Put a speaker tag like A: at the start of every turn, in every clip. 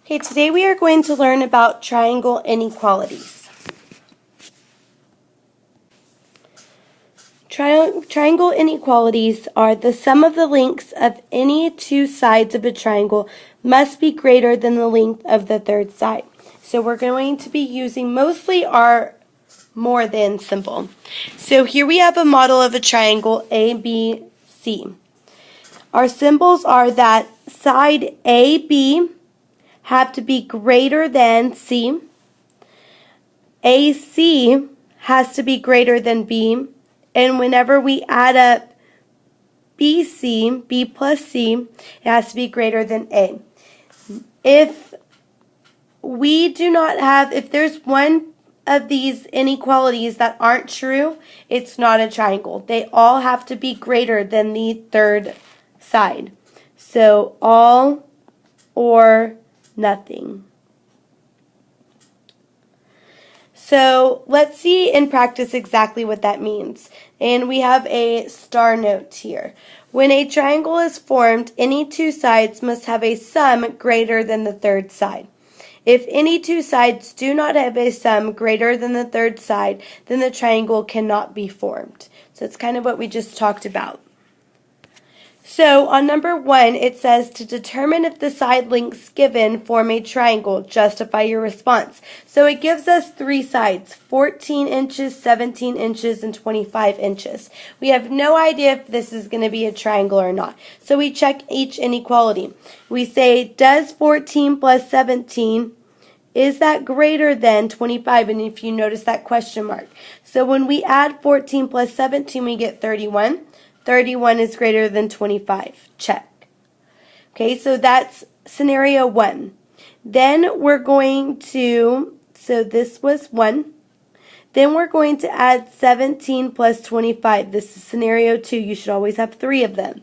A: Okay, today we are going to learn about triangle inequalities. Triangle inequalities are the sum of the lengths of any two sides of a triangle must be greater than the length of the third side. So we're going to be using mostly our more than symbol. So here we have a model of a triangle ABC. Our symbols are that side AB have to be greater than C. AC has to be greater than B. And whenever we add up BC, B plus C, it has to be greater than A. If there's one of these inequalities that aren't true, it's not a triangle. They all have to be greater than the third side. So all or nothing. So let's see in practice exactly what that means. And we have a star note here. When a triangle is formed, any two sides must have a sum greater than the third side. If any two sides do not have a sum greater than the third side, then the triangle cannot be formed. So it's kind of what we just talked about. So on number 1, it says to determine if the side lengths given form a triangle, justify your response. So it gives us 3 sides, 14 inches, 17 inches, and 25 inches. We have no idea if this is going to be a triangle or not. So we check each inequality. We say, does 14 plus 17, is that greater than 25? And if you notice that question mark. So when we add 14 plus 17, we get 31. 31 is greater than 25. Check. Okay, so that's scenario 1. Then we're going to, so this was 1. Then we're going to add 17 plus 25. This is scenario 2. You should always have 3 of them.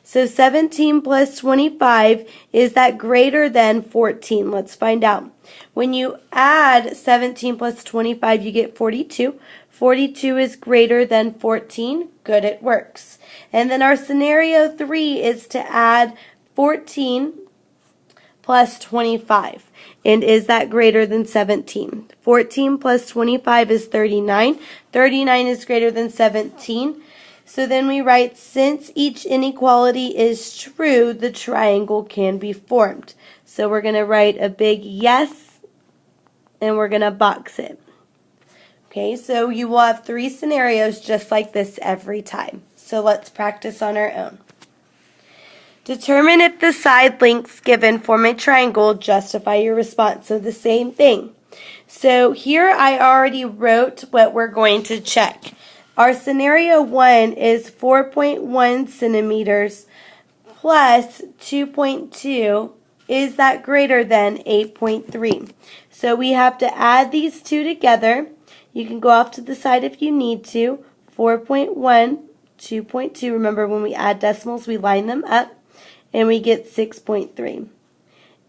A: So 17 plus 25, is that greater than 14? Let's find out. When you add 17 plus 25, you get 42. 42 is greater than 14. Good, it works. And then our scenario 3 is to add 14 plus 25. And is that greater than 17? 14 plus 25 is 39. 39 is greater than 17. So then we write, since each inequality is true, the triangle can be formed. So we're going to write a big yes, and we're going to box it. Okay, so you will have 3 scenarios just like this every time. So let's practice on our own. Determine if the side lengths given form a triangle, justify your response. So the same thing. So here I already wrote what we're going to check. Our scenario 1 is 4.1 centimeters plus 2.2. Is that greater than 8.3? So we have to add these two together. You can go off to the side if you need to. 4.1, 2.2. Remember, when we add decimals, we line them up, and we get 6.3.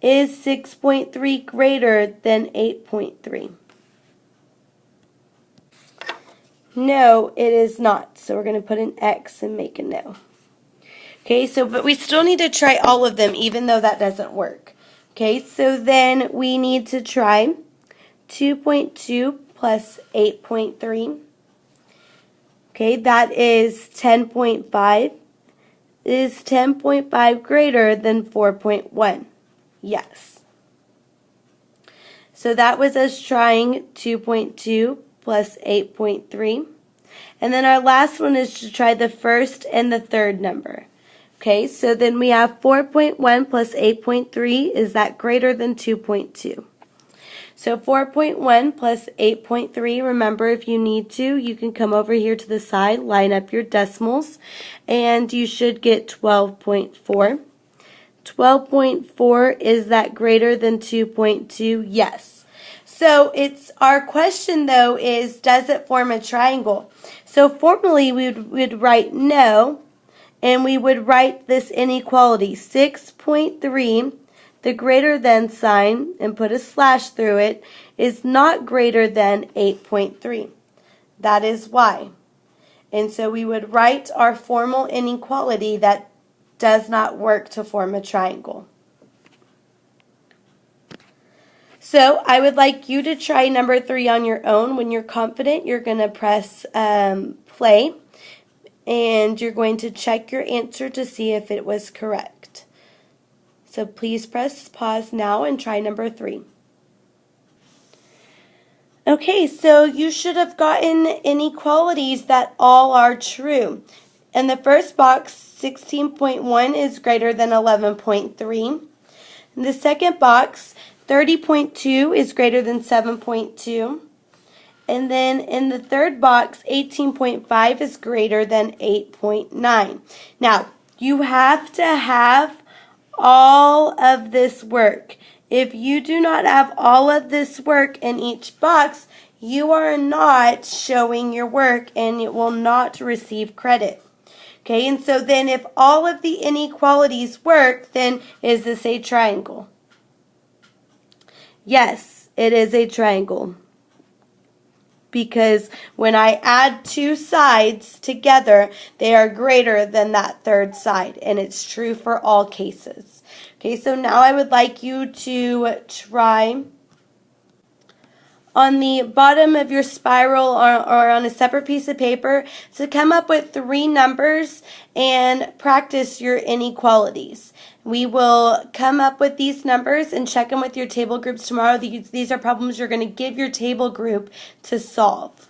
A: Is 6.3 greater than 8.3? No, it is not. So we're going to put an X and make a no. Okay, but we still need to try all of them, even though that doesn't work. Okay, so then we need to try 2.2 plus 8.3. Okay, that is 10.5. Is 10.5 greater than 4.1? Yes. So that was us trying 2.2 plus 8.3. And then our last one is to try the first and the third number. Okay, so then we have 4.1 plus 8.3. Is that greater than 2.2? So 4.1 plus 8.3, remember, if you need to, you can come over here to the side, line up your decimals, and you should get 12.4. 12.4, is that greater than 2.2? Yes. So our question, though, is, does it form a triangle? So formally, we would write no, and we would write this inequality, 6.3, the greater than sign, and put a slash through it, is not greater than 8.3. That is why. And so we would write our formal inequality that does not work to form a triangle. So I would like you to try number 3 on your own. When you're confident, you're going to press play, and you're going to check your answer to see if it was correct. So please press pause now and try number 3. Okay, so you should have gotten inequalities that all are true. In the first box, 16.1 is greater than 11.3. In the second box, 30.2 is greater than 7.2. And then in the third box, 18.5 is greater than 8.9. Now, you have to have all of this work. If you do not have all of this work in each box, you are not showing your work and it will not receive credit. Okay, and so then if all of the inequalities work, then is this a triangle? Yes, it is a triangle. Because when I add two sides together, they are greater than that third side. And it's true for all cases. Okay, so now I would like you to try on the bottom of your spiral or on a separate piece of paper to come up with 3 numbers and practice your inequalities. We will come up with these numbers and check them with your table groups tomorrow. These are problems you're going to give your table group to solve.